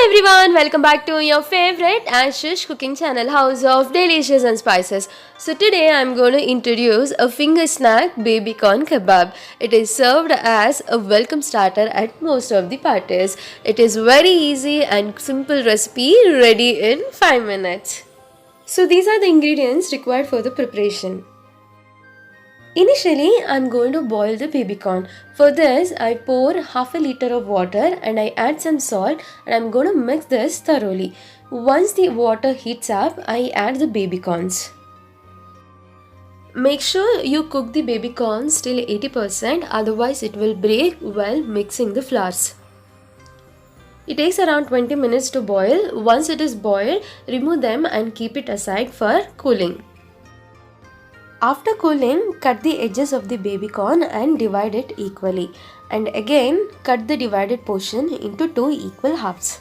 Everyone, welcome back to your favorite Ashish cooking channel, House of Delicious and Spices. So today I'm going to introduce a finger snack, BabyCorn Kebab. It is served as a welcome starter at most of the parties. It is very easy and simple recipe, ready in 5 minutes. So these are the ingredients required for the preparation. Initially, I'm going to boil the baby corn. For this, I pour half a liter of water and I add some salt and I'm going to mix this thoroughly. Once the water heats up, I add the baby corns. Make sure you cook the baby corns till 80%, otherwise it will break while mixing the flours. It takes around 20 minutes to boil. Once it is boiled, remove them and keep it aside for cooling. After cooling, cut the edges of the baby corn and divide it equally. And again, cut the divided portion into 2 equal halves.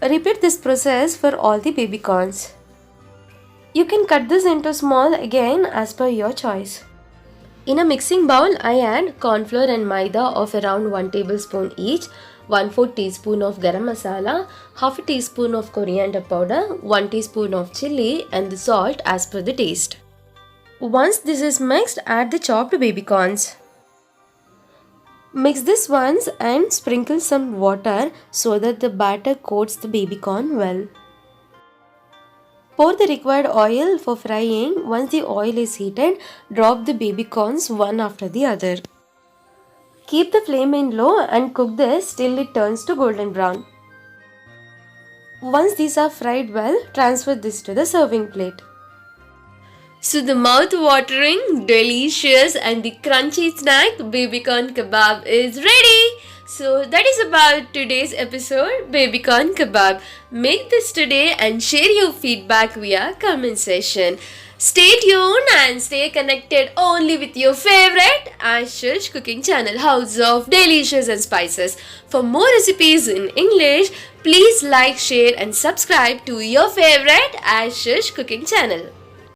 Repeat this process for all the baby corns. You can cut this into small again as per your choice. In a mixing bowl, I add corn flour and maida of around 1 tablespoon each, 1/4 teaspoon of garam masala, half a teaspoon of coriander powder, 1 teaspoon of chilli and the salt as per the taste. Once this is mixed, add the chopped baby corns. Mix this once and sprinkle some water so that the batter coats the baby corn well. Pour the required oil for frying. Once the oil is heated, drop the baby corns one after the other. Keep the flame in low and cook this till it turns to golden brown. Once these are fried well, transfer this to the serving plate. So the mouth-watering, delicious and the crunchy snack BabyCorn Kebab is ready. So that is about today's episode, BabyCorn Kebab. Make this today and share your feedback via comment section. Stay tuned and stay connected only with your favorite Ashish cooking channel, House of Delicious and Spices. For more recipes in English, please like, share and subscribe to your favorite Ashish cooking channel.